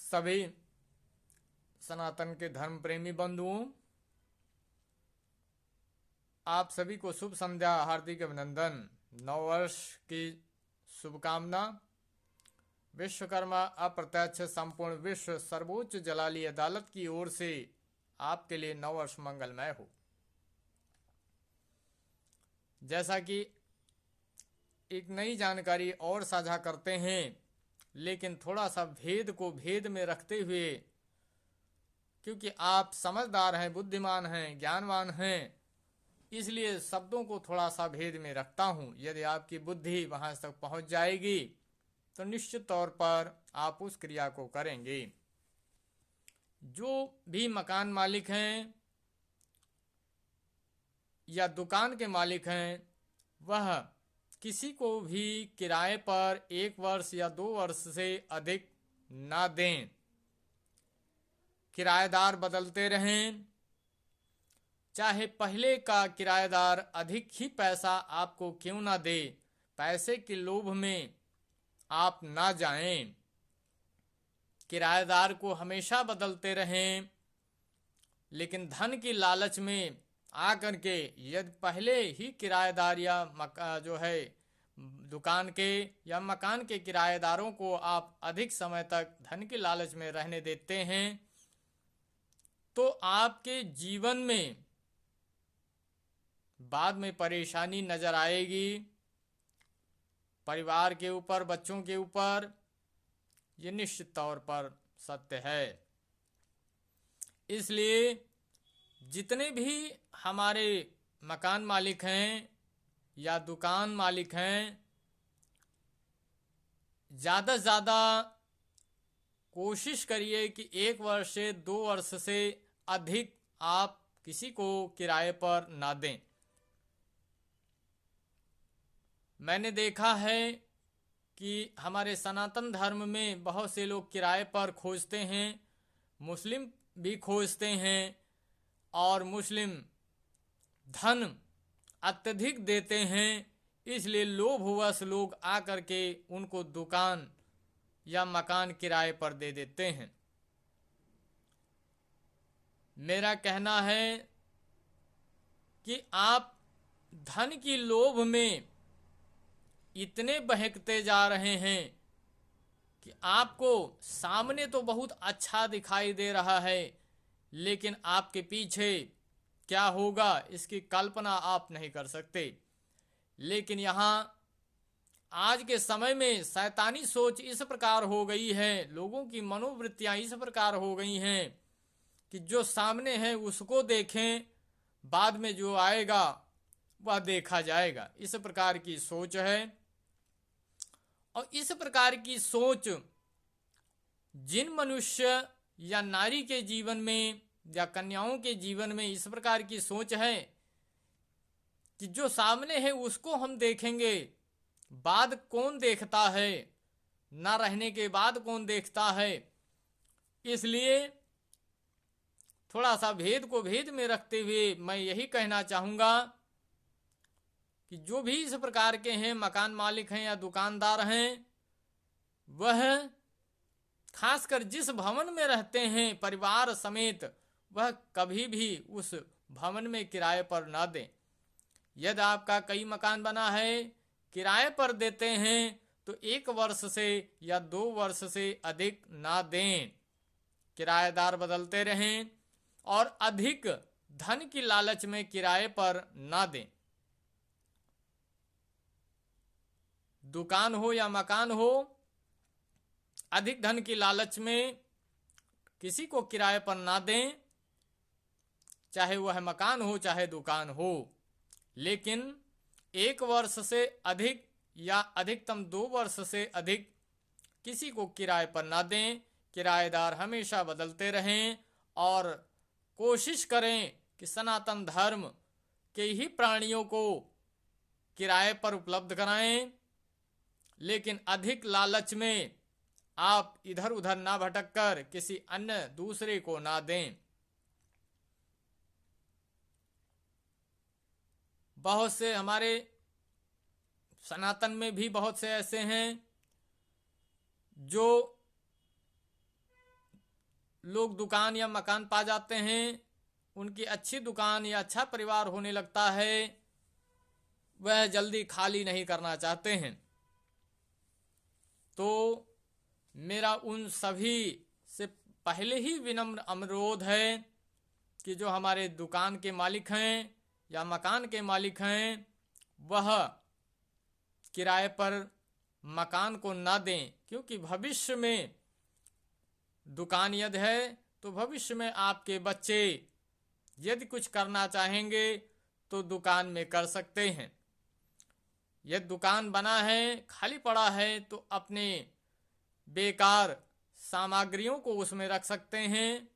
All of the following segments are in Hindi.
सभी सनातन के धर्म प्रेमी बंधुओं, आप सभी को शुभ संध्या, हार्दिक अभिनंदन। नववर्ष की शुभकामना। विश्वकर्मा अप्रत्यक्ष संपूर्ण विश्व सर्वोच्च जलाली अदालत की ओर से आपके लिए नववर्ष मंगलमय हो। जैसा कि एक नई जानकारी और साझा करते हैं, लेकिन थोड़ा सा भेद को भेद में रखते हुए, क्योंकि आप समझदार हैं, बुद्धिमान हैं, ज्ञानवान हैं, इसलिए शब्दों को थोड़ा सा भेद में रखता हूं। यदि आपकी बुद्धि वहां तक पहुंच जाएगी तो निश्चित तौर पर आप उस क्रिया को करेंगे। जो भी मकान मालिक हैं या दुकान के मालिक हैं, वह किसी को भी किराए पर 1 वर्ष या 2 वर्ष से अधिक ना दें। किराएदार बदलते रहें, चाहे पहले का किराएदार अधिक ही पैसा आपको क्यों ना दे, पैसे के लोभ में आप ना जाएं। किराएदार को हमेशा बदलते रहें, लेकिन धन की लालच में आकर के यदि पहले ही किराएदार या जो है दुकान के या मकान के किराएदारों को आप अधिक समय तक धन की लालच में रहने देते हैं, तो आपके जीवन में बाद में परेशानी नजर आएगी। परिवार के ऊपर, बच्चों के ऊपर, ये निश्चित तौर पर सत्य है। इसलिए जितने भी हमारे मकान मालिक हैं या दुकान मालिक हैं, ज़्यादा से ज़्यादा कोशिश करिए कि 1 वर्ष से 2 वर्ष से अधिक आप किसी को किराए पर ना दें। मैंने देखा है कि हमारे सनातन धर्म में बहुत से लोग किराए पर खोजते हैं, मुस्लिम भी खोजते हैं, और मुस्लिम धन अत्यधिक देते हैं, इसलिए लोभवश लोग आकर के उनको दुकान या मकान किराए पर दे देते हैं। मेरा कहना है कि आप धन की लोभ में इतने बहकते जा रहे हैं कि आपको सामने तो बहुत अच्छा दिखाई दे रहा है, लेकिन आपके पीछे क्या होगा इसकी कल्पना आप नहीं कर सकते। लेकिन यहाँ आज के समय में शैतानी सोच इस प्रकार हो गई है, लोगों की मनोवृत्तियां इस प्रकार हो गई हैं कि जो सामने है उसको देखें, बाद में जो आएगा वह देखा जाएगा। इस प्रकार की सोच है, और इस प्रकार की सोच जिन मनुष्य या नारी के जीवन में या कन्याओं के जीवन में इस प्रकार की सोच है कि जो सामने है उसको हम देखेंगे, बाद कौन देखता है, ना रहने के बाद कौन देखता है। इसलिए थोड़ा सा भेद को भेद में रखते हुए मैं यही कहना चाहूंगा कि जो भी इस प्रकार के हैं, मकान मालिक हैं या दुकानदार हैं, वह खासकर जिस भवन में रहते हैं परिवार समेत, वह कभी भी उस भवन में किराए पर ना दें। यदि आपका कई मकान बना है, किराए पर देते हैं, तो 1 वर्ष से या 2 वर्ष से अधिक ना दें। किराएदार बदलते रहें और अधिक धन की लालच में किराए पर ना दें। दुकान हो या मकान हो, अधिक धन की लालच में किसी को किराए पर ना दें, चाहे वह मकान हो चाहे दुकान हो। लेकिन 1 वर्ष से अधिक या अधिकतम 2 वर्ष से अधिक किसी को किराए पर ना दें। किराएदार हमेशा बदलते रहें और कोशिश करें कि सनातन धर्म के ही प्राणियों को किराए पर उपलब्ध कराएं, लेकिन अधिक लालच में आप इधर उधर ना भटककर किसी अन्य दूसरे को ना दें। बहुत से हमारे सनातन में भी बहुत से ऐसे हैं जो लोग दुकान या मकान पा जाते हैं, उनकी अच्छी दुकान या अच्छा परिवार होने लगता है, वह जल्दी खाली नहीं करना चाहते हैं। तो मेरा उन सभी से पहले ही विनम्र अनुरोध है कि जो हमारे दुकान के मालिक हैं या मकान के मालिक हैं, वह किराए पर मकान को ना दें, क्योंकि भविष्य में दुकान यदि है तो भविष्य में आपके बच्चे यदि कुछ करना चाहेंगे तो दुकान में कर सकते हैं। यदि दुकान बना है, खाली पड़ा है, तो अपने बेकार सामग्रियों को उसमें रख सकते हैं।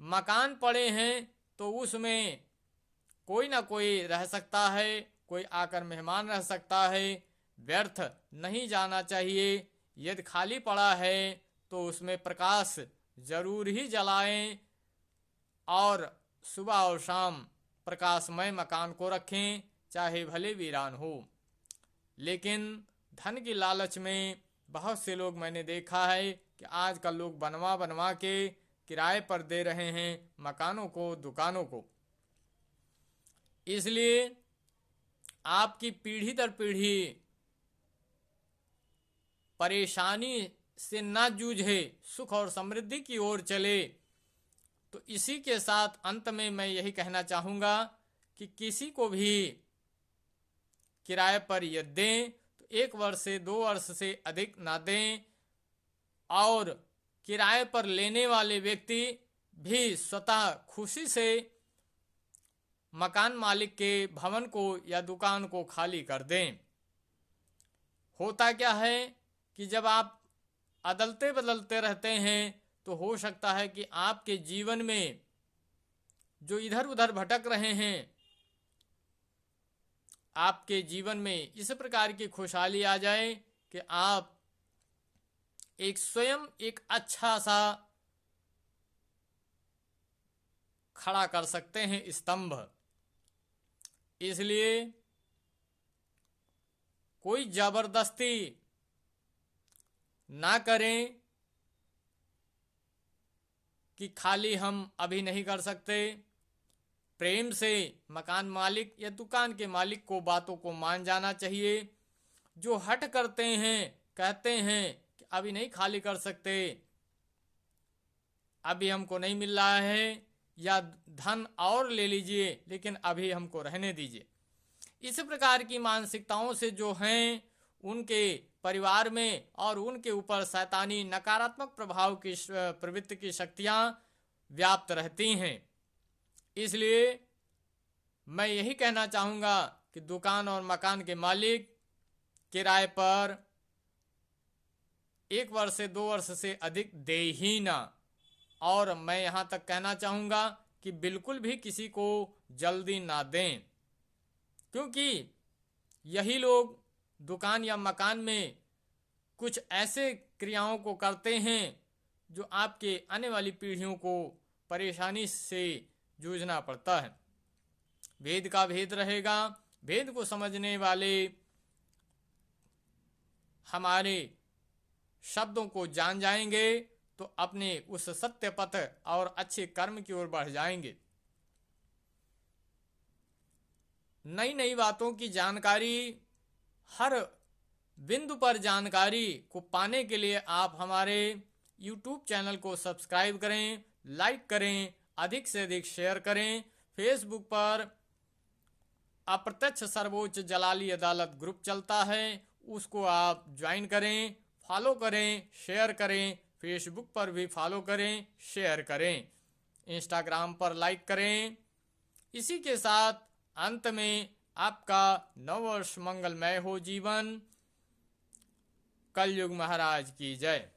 मकान पड़े हैं तो उसमें कोई ना कोई रह सकता है, कोई आकर मेहमान रह सकता है, व्यर्थ नहीं जाना चाहिए। यदि खाली पड़ा है तो उसमें प्रकाश जरूर ही जलाएं और सुबह और शाम प्रकाशमय मकान को रखें, चाहे भले वीरान हो। लेकिन धन की लालच में बहुत से लोग मैंने देखा है कि आजकल लोग बनवा बनवा के किराए पर दे रहे हैं मकानों को, दुकानों को। इसलिए आपकी पीढ़ी दर पीढ़ी परेशानी से ना जूझे, सुख और समृद्धि की ओर चले। तो इसी के साथ अंत में मैं यही कहना चाहूँगा कि किसी को भी किराए पर यदि दें तो 1 वर्ष से 2 वर्ष से अधिक ना दें, और किराए पर लेने वाले व्यक्ति भी स्वतः खुशी से मकान मालिक के भवन को या दुकान को खाली कर दें। होता क्या है कि जब आप अदलते बदलते रहते हैं तो हो सकता है कि आपके जीवन में जो इधर उधर भटक रहे हैं, आपके जीवन में इस प्रकार की खुशहाली आ जाए कि आप स्वयं एक अच्छा सा खड़ा कर सकते हैं स्तंभ। इसलिए कोई जबरदस्ती ना करें कि खाली हम अभी नहीं कर सकते। प्रेम से मकान मालिक या दुकान के मालिक को बातों को मान जाना चाहिए। जो हट करते हैं, कहते हैं कि अभी नहीं खाली कर सकते, अभी हमको नहीं मिल रहा है, या धन और ले लीजिए लेकिन अभी हमको रहने दीजिए, इस प्रकार की मानसिकताओं से जो हैं उनके परिवार में और उनके ऊपर शैतानी नकारात्मक प्रभाव की प्रवृत्ति की शक्तियां व्याप्त रहती हैं। इसलिए मैं यही कहना चाहूँगा कि दुकान और मकान के मालिक किराए पर 1 वर्ष से 2 वर्ष से अधिक दे ही ना। और मैं यहाँ तक कहना चाहूँगा कि बिल्कुल भी किसी को जल्दी ना दें, क्योंकि यही लोग दुकान या मकान में कुछ ऐसे क्रियाओं को करते हैं जो आपके आने वाली पीढ़ियों को परेशानी से जूझना पड़ता है। वेद का भेद रहेगा, वेद को समझने वाले हमारे शब्दों को जान जाएंगे तो अपने उस सत्य पथ और अच्छे कर्म की ओर बढ़ जाएंगे। नई नई बातों की जानकारी, हर बिंदु पर जानकारी को पाने के लिए आप हमारे YouTube चैनल को सब्सक्राइब करें, लाइक करें, अधिक से अधिक शेयर करें। फेसबुक पर अप्रत्यक्ष सर्वोच्च जलाली अदालत ग्रुप चलता है, उसको आप ज्वाइन करें, फॉलो करें, शेयर करें। फेसबुक पर भी फॉलो करें, शेयर करें, इंस्टाग्राम पर लाइक करें। इसी के साथ अंत में आपका नववर्ष मंगलमय हो जीवन। कलयुग महाराज की जय।